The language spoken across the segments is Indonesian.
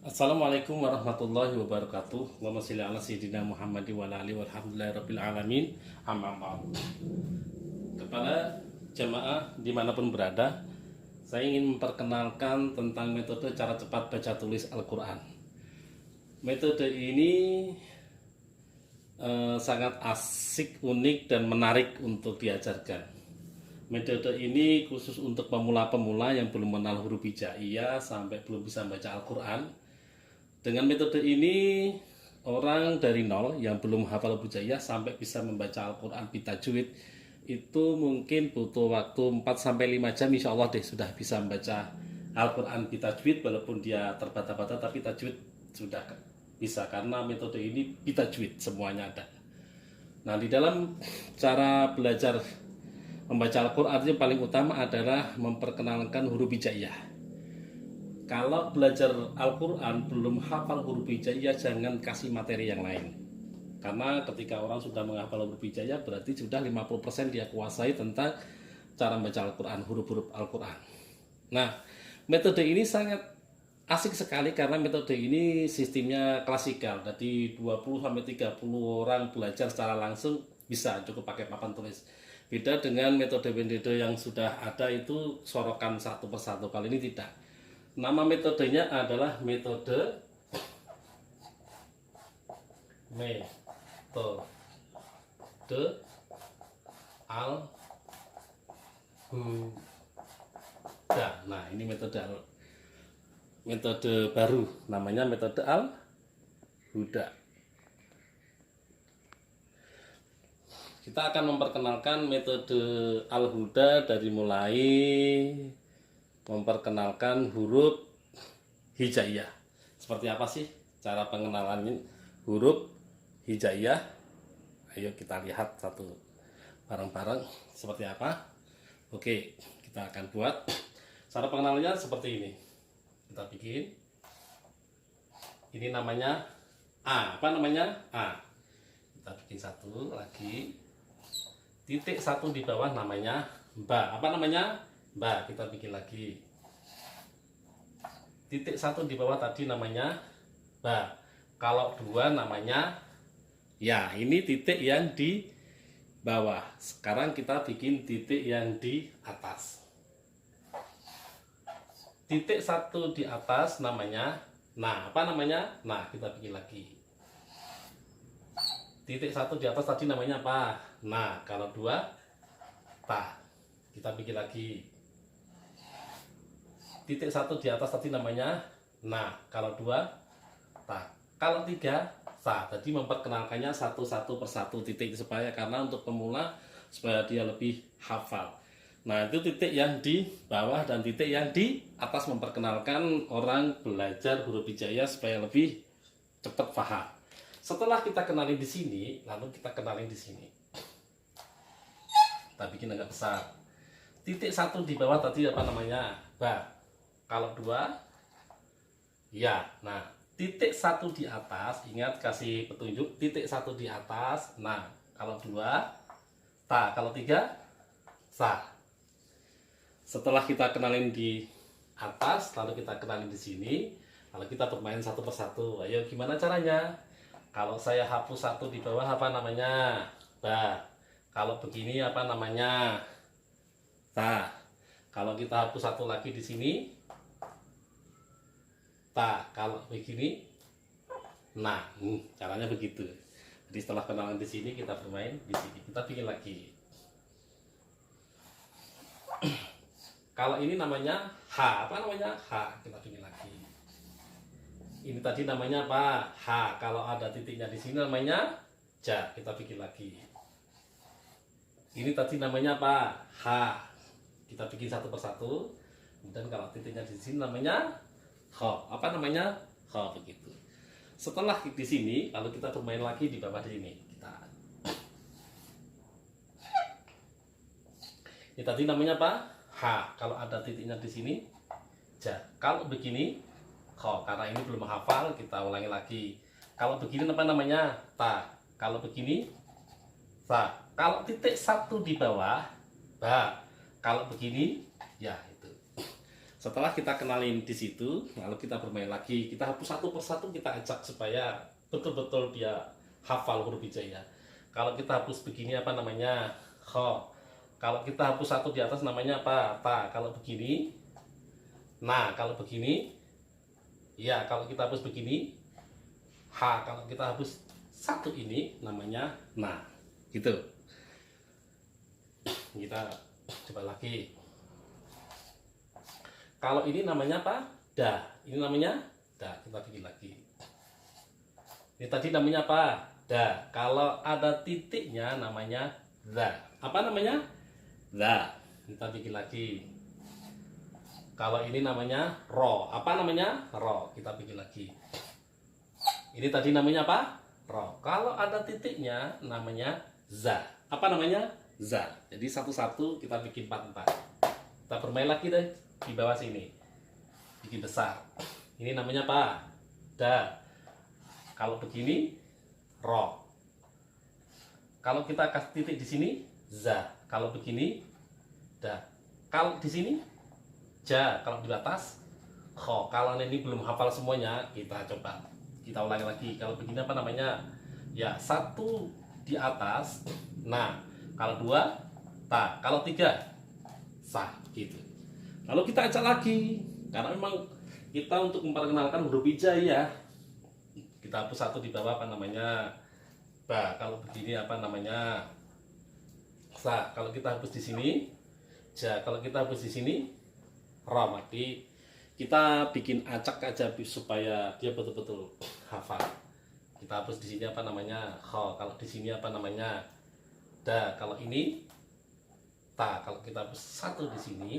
Assalamualaikum warahmatullahi wabarakatuh. Allahumma sholli ala sayyidina Muhammad wa ala alihi walhamdulillahirabbil alamin. Amma ba'd. Kepada jamaah dimanapun berada, saya ingin memperkenalkan tentang metode cara cepat baca tulis Al-Quran. Metode ini sangat asik, unik, dan menarik untuk diajarkan. Metode ini khusus untuk pemula-pemula yang belum mengenal huruf hijaiyah sampai belum bisa membaca Al-Quran. Dengan metode ini, orang dari nol yang belum hafal huruf hijaiyah sampai bisa membaca Al-Quran bitajwid itu mungkin butuh waktu 4-5 jam, insya Allah deh sudah bisa membaca Al-Quran bitajwid, walaupun dia terbata-bata tapi tajwid sudah bisa karena metode ini bitajwid semuanya ada. Nah, di dalam cara belajar membaca Al-Quran yang paling utama adalah memperkenalkan huruf hijaiyah. Kalau belajar Al-Quran belum hafal huruf hijaiyah, jangan kasih materi yang lain. Karena ketika orang sudah menghafal huruf hijaiyah, berarti sudah 50% dia kuasai tentang cara membaca Al-Quran, huruf-huruf Al-Quran. Nah, metode ini sangat asik sekali karena metode ini sistemnya klasikal. Jadi 20-30 orang belajar secara langsung bisa, cukup pakai papan tulis. Beda dengan metode-metode yang sudah ada itu sorokan satu persatu, kali ini tidak. Nama metodenya adalah metode Al-Huda. Nah, ini metode baru, namanya metode Al-Huda. Kita akan memperkenalkan metode Al-Huda dari mulai memperkenalkan huruf hijaiyah. Seperti apa sih cara pengenalan huruf hijaiyah? Ayo kita lihat satu bareng-bareng seperti apa. Oke, kita akan buat. Cara pengenalannya seperti ini. Kita bikin. Ini namanya A. Apa namanya? A. Kita bikin satu lagi. Titik satu di bawah namanya Ba. Apa namanya? Ba. Kita bikin lagi. Titik satu di bawah tadi namanya Ba. Kalau dua namanya Ya. Ini titik yang di bawah. Sekarang kita bikin titik yang di atas. Titik satu di atas namanya Nah. Apa namanya? Nah. Kita bikin lagi. Titik satu di atas tadi namanya apa? Nah. Kalau dua Ta. Kita bikin lagi. Titik satu di atas tadi namanya Nah. Kalau dua Ta. Kalau tiga Sa. Jadi memperkenalkannya satu-satu persatu titik supaya, karena untuk pemula supaya dia lebih hafal. Nah, itu titik yang di bawah dan titik yang di atas memperkenalkan orang belajar huruf hijaiyah supaya lebih cepat paham. Setelah kita kenalin di sini, lalu kita kenalin di sini. Kita bikin agak besar. Titik satu di bawah tadi apa namanya? Ba. Kalau dua Ya. Nah, titik satu di atas, ingat kasih petunjuk, titik satu di atas. Nah, kalau dua Ta. Kalau tiga Sa. Setelah kita kenalin di atas, lalu kita kenalin di sini, lalu kita bermain satu persatu. Ayo, gimana caranya? Kalau saya hapus satu di bawah, apa namanya? Ba. Kalau begini apa namanya? Ta. Kalau kita hapus satu lagi di sini, Ta. Kalau begini, Nah. Caranya begitu. Jadi setelah kenalan di sini, kita bermain di sini. Kita bikin lagi. Kalau ini namanya H. Apa namanya? H. Kita bikin lagi. Ini tadi namanya apa? H. Kalau ada titiknya di sini namanya Ja. Kita bikin lagi. Ini tadi namanya apa? H. Kita bikin satu persatu. Dan kalau titiknya di sini namanya Ho. Apa namanya? Ho. Begitu. Setelah di sini, lalu kita bermain lagi di bawah sini. Ini tadi namanya apa? H. Kalau ada titiknya di sini, Ja. Kalau begini, Ho. Karena ini belum hafal, kita ulangi lagi. Kalau begini apa namanya? Ta. Kalau begini, Sa. Kalau titik satu di bawah, Ba. Kalau begini, Ya itu. Setelah kita kenalin di situ, lalu kita bermain lagi. Kita hapus satu persatu, kita ajak supaya betul-betul dia hafal huruf hijaiyah. Kalau kita hapus begini apa namanya? Kho. Kalau kita hapus satu di atas namanya apa? Ta. Kalau begini, nah. Kalau begini, ya. Kalau kita hapus begini, ha. Kalau kita hapus satu ini namanya na. Gitu. Kita coba lagi. Kalau ini namanya apa? Da. Ini namanya da. Kita bikin lagi. Ini tadi namanya apa? Da. Kalau ada titiknya namanya da. Apa namanya? Da. Kita bikin lagi. Kalau ini namanya ro. Apa namanya? Ro. Kita bikin lagi. Ini tadi namanya apa? Ro. Kalau ada titiknya namanya za. Apa namanya? Za. Jadi satu-satu kita bikin 4-4. Kita bermain lagi deh. Di bawah sini bikin besar. Ini namanya apa? Da. Kalau begini ro. Kalau kita kasih titik di sini za. Kalau begini da. Kalau di sini ja. Kalau di atas kho. Kalau ini belum hafal semuanya, kita coba kita ulangi lagi. Kalau begini apa namanya? Ya, satu di atas nah. Kalau dua ta. Kalau tiga sa. Gitu. Lalu kita acak lagi, karena memang kita untuk memperkenalkan huruf hijaiyah, kita hapus satu di bawah apa namanya? Ba. Kalau begini apa namanya? Sa. Kalau kita hapus di sini ja. Kalau kita hapus di sini ra. Mati. Kita bikin acak aja supaya dia betul-betul hafal. Kita hapus di sini apa namanya? Kho. Kalau di sini apa namanya? Da. Kalau ini ta. Kalau kita hapus satu di sini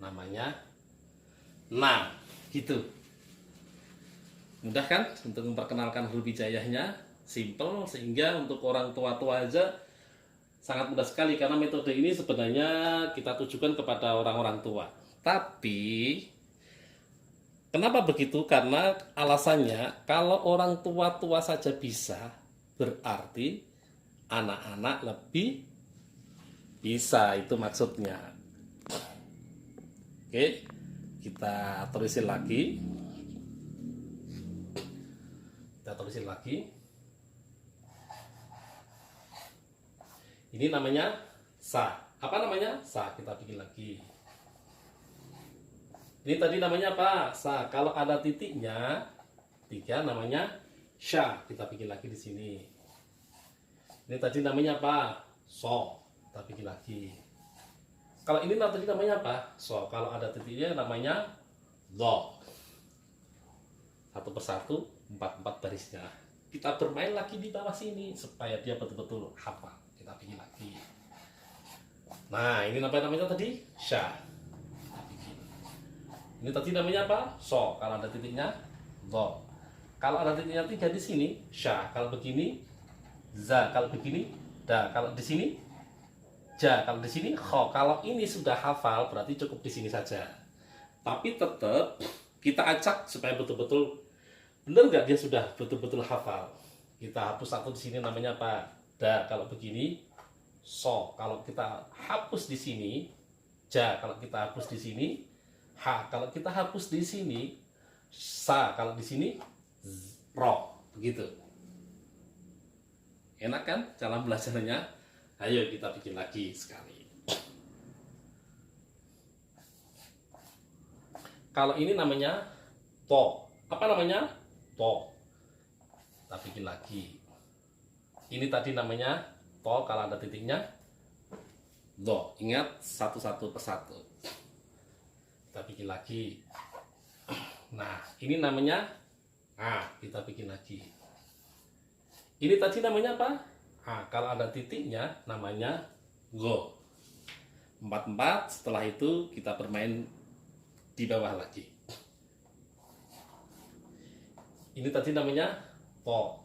namanya nah. Gitu. Mudah kan untuk memperkenalkan huruf hijaiyahnya? Simple, sehingga untuk orang tua-tua aja sangat mudah sekali, karena metode ini sebenarnya kita tujukan kepada orang-orang tua. Tapi kenapa begitu? Karena alasannya kalau orang tua-tua saja bisa, berarti anak-anak lebih bisa, itu maksudnya. Oke, kita tulisin lagi. Kita tulisin lagi. Ini namanya sa. Apa namanya? Sa. Kita bikin lagi. Ini tadi namanya apa? Sa. Kalau ada titiknya 3 namanya sya. Kita bikin lagi di sini. Ini tadi namanya apa? So. Kita bikin lagi. Kalau ini tadi namanya apa? So. Kalau ada titiknya namanya do. Satu persatu 4-4 barisnya. Kita bermain lagi di bawah sini supaya dia betul-betul hafal. Kita bikin lagi. Nah, ini namanya tadi sya. Kita bikin. Ini tadi namanya apa? So. Kalau ada titiknya do. Kalau ada titiknya 3 di sini sya. Kalau begini za. Kalau begini da. Kalau di sini ja. Kalau di sini kho. Kalau ini sudah hafal berarti cukup di sini saja. Tapi tetap kita acak supaya betul-betul benar nggak dia sudah betul-betul hafal. Kita hapus satu di sini namanya apa? Da. Kalau begini so. Kalau kita hapus di sini ja. Kalau kita hapus di sini ha. Kalau kita hapus di sini sa. Kalau di sini ro. Begitu. Enak kan cara belajarnya? Ayo kita bikin lagi sekali. Kalau ini namanya to. Apa namanya? To. Kita bikin lagi. Ini tadi namanya to. Kalau ada titiknya do. Ingat satu-satu persatu. Kita bikin lagi. Nah, ini namanya kita bikin lagi. Ini tadi namanya apa? Kalau ada titiknya namanya go. 4-4. Setelah itu kita bermain di bawah lagi. Ini tadi namanya to.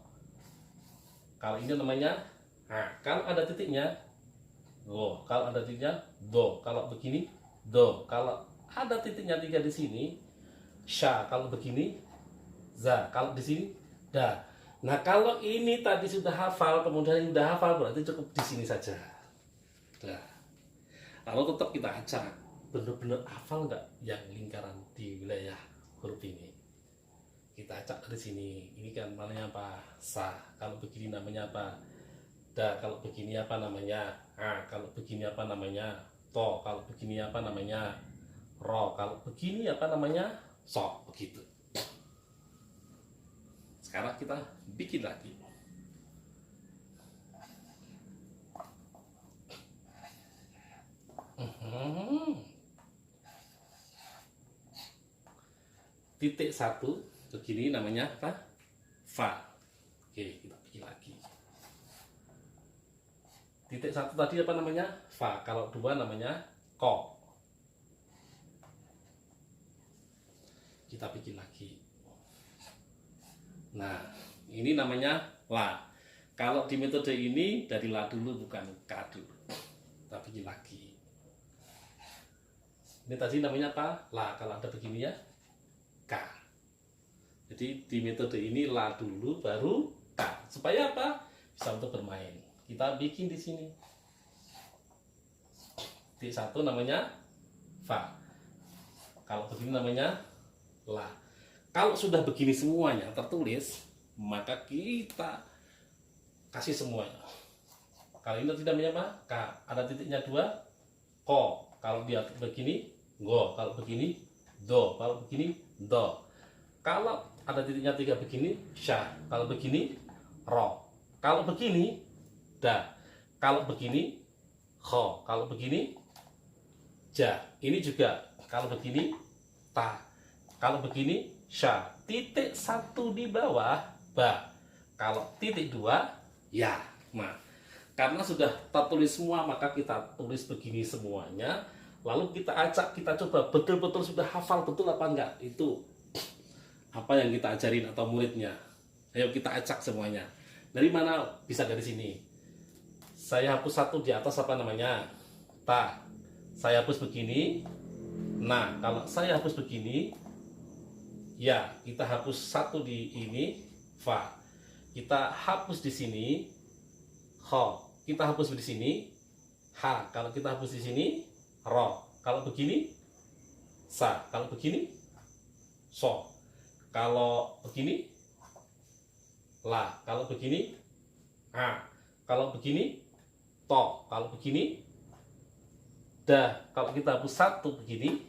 Kalau ini namanya kalau ada titiknya go. Kalau ada titiknya do. Kalau begini do. Kalau ada titiknya 3 di sini sya. Kalau begini za. Kalau di sini da. Nah, kalau ini tadi sudah hafal, kemudian sudah hafal berarti cukup di sini saja. Nah, lalu tetap kita acak bener-bener hafal nggak yang lingkaran di wilayah huruf ini? Kita acak dari sini. Ini kan namanya apa? Sa. Kalau begini namanya apa? Da. Kalau begini apa namanya? A. Kalau begini apa namanya? To. Kalau begini apa namanya? Ro. Kalau begini apa namanya? So. Begitu. Sekarang kita bikin lagi. Titik satu begini namanya apa? Fa. Oke, kita bikin lagi. Titik satu tadi apa namanya? Fa. Kalau dua namanya ko. Kita bikin lagi. Nah, ini namanya la. Kalau di metode ini dari la dulu bukan ka dulu. Kita bikin lagi. Ini tadi namanya apa? La. Kalau ada begini ya, ka. Jadi di metode ini la dulu baru ka. Supaya apa? Bisa untuk bermain. Kita bikin di sini. Titik satu namanya fa. Kalau begini namanya la. Kalau sudah begini semuanya tertulis, maka kita kasih semuanya. Kalau ini tidak namanya apa? Ka. Ada titiknya dua, ko. Kalau dia begini, go. Kalau begini, do. Kalau begini, do. Kalau ada titiknya tiga begini, sya. Kalau begini, ro. Kalau begini, da. Kalau begini, kho. Kalau begini, ja. Ini juga. Kalau begini, ta. Kalau begini, sya. Titik satu di bawah, ba. Kalau titik dua, ya. Nah, karena sudah tertulis semua, maka kita tulis begini semuanya. Lalu kita acak, kita coba betul-betul sudah hafal betul apa enggak. Itu apa yang kita ajarin atau muridnya. Ayo kita acak semuanya. Dari mana? Bisa dari sini. Saya hapus satu di atas apa namanya? Ta. Saya hapus begini. Nah, kalau saya hapus begini, ya, kita hapus satu di ini, fa. Kita hapus di sini, kho. Kita hapus di sini, ha. Kalau kita hapus di sini, ro. Kalau begini, sa. Kalau begini, so. Kalau begini, la. Kalau begini, a. Kalau begini, to. Kalau begini, da. Kalau kita hapus satu begini,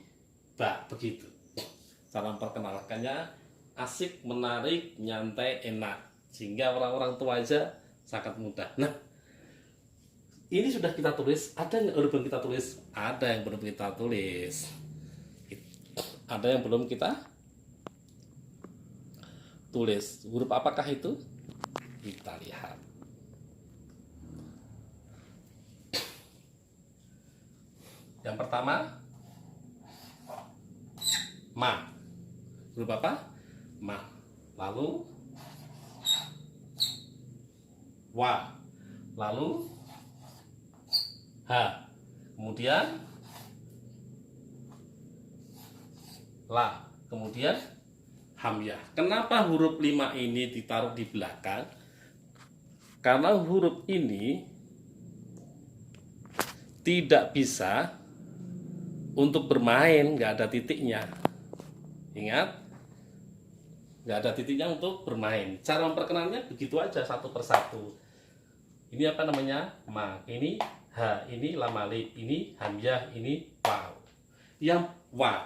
ba. Begitu. Cara memperkenalkannya asik, menarik, nyantai, enak. Sehingga orang-orang tua aja sangat mudah. Nah, ini sudah kita tulis. Ada yang belum kita tulis? Ada yang belum kita tulis. Ada yang belum kita tulis. Huruf apakah itu? Kita lihat. Yang pertama, ma. Huruf apa? Ma. Lalu wa. Lalu ha. Kemudian la. Kemudian hamzah. Kenapa huruf 5 ini ditaruh di belakang? Karena huruf ini tidak bisa untuk bermain, nggak ada titiknya. Ingat, nggak ada titiknya untuk bermain. Cara memperkenalnya begitu aja, satu persatu. Ini apa namanya? Ma. Ini ha. Ini lam alif. Ini hamzah. Ini waw.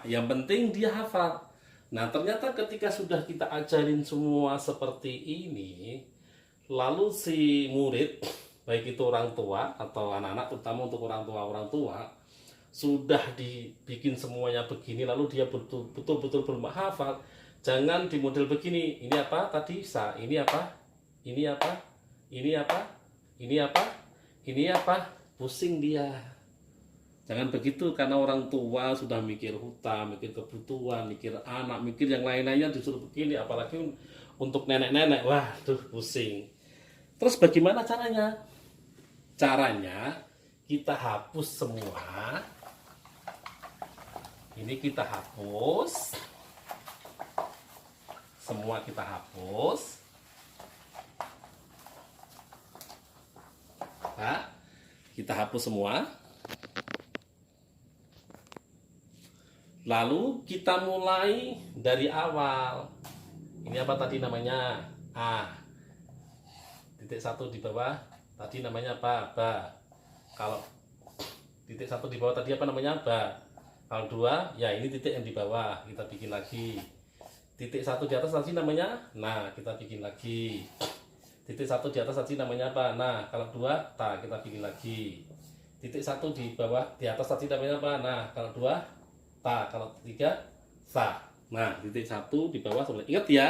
Yang penting dia hafal. Nah, ternyata ketika sudah kita ajarin semua seperti ini, lalu si murid, baik itu orang tua atau anak-anak, terutama untuk orang tua, sudah dibikin semuanya begini, lalu dia betul-betul belum hafal. Jangan di model begini. Ini apa tadi? Sa. Ini apa? Ini apa? Ini apa? Ini apa? Ini apa? Pusing dia. Jangan begitu, karena orang tua sudah mikir hutang, mikir kebutuhan, mikir anak, mikir yang lain-lainnya disuruh begini, apalagi untuk nenek-nenek. Wah, tuh pusing. Terus bagaimana caranya? Caranya kita hapus semua. Ini kita hapus. Semua kita hapus. Nah, kita hapus semua. Lalu kita mulai dari awal. Ini apa tadi namanya? A. Titik 1 di bawah tadi namanya apa? Ba. Kalau titik 1 di bawah tadi apa namanya? Ba. Kalau 2, ya ini titik yang di bawah, kita bikin lagi. Titik 1 di atas tadi namanya, nah kita bikin lagi. Titik 1 di atas tadi namanya apa? Nah, kalau 2, ta, kita bikin lagi. Titik 1 di bawah di atas tadi namanya apa? Nah, kalau 2, ta, kalau 3, sa. Nah, titik 1 di bawah sebenarnya. Ingat ya.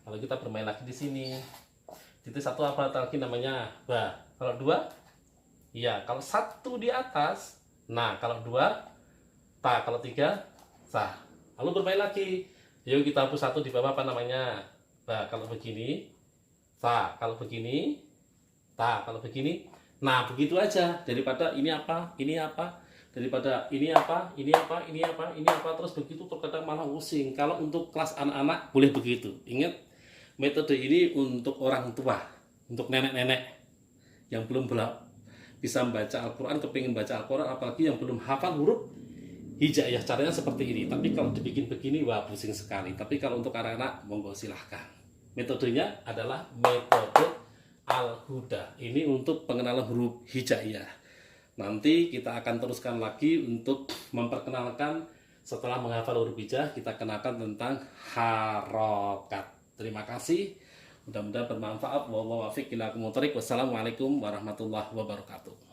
Kalau kita bermain lagi di sini. Titik 1 apa lagi namanya? Ba. Kalau 2, iya. Kalau 1 di atas, nah, kalau 2, ta, kalau 3, sa. Lalu bermain lagi. Yuk kita hapus 1 di bawah apa namanya? Ba. Kalau begini, sa. Kalau begini, ta. Kalau begini, nah begitu aja. Daripada ini apa, ini apa, daripada ini apa, ini apa, ini apa, ini apa, terus begitu terkadang malah pusing. Kalau untuk kelas anak-anak boleh begitu. Ingat, metode ini untuk orang tua, untuk nenek-nenek yang belum bisa membaca Al-Quran, kepingin baca Al-Quran, apalagi yang belum hafal huruf hijaiyah. Caranya seperti ini. Tapi kalau dibikin begini, wah pusing sekali. Tapi kalau untuk anak-anak, monggo silahkan. Metodenya adalah metode Al-Huda. Ini untuk pengenalan huruf hijaiyah. Nanti kita akan teruskan lagi untuk memperkenalkan setelah menghafal huruf hijaiyah, kita kenalkan tentang harokat. Terima kasih. Mudah-mudahan bermanfaat. Wassalamualaikum warahmatullahi wabarakatuh.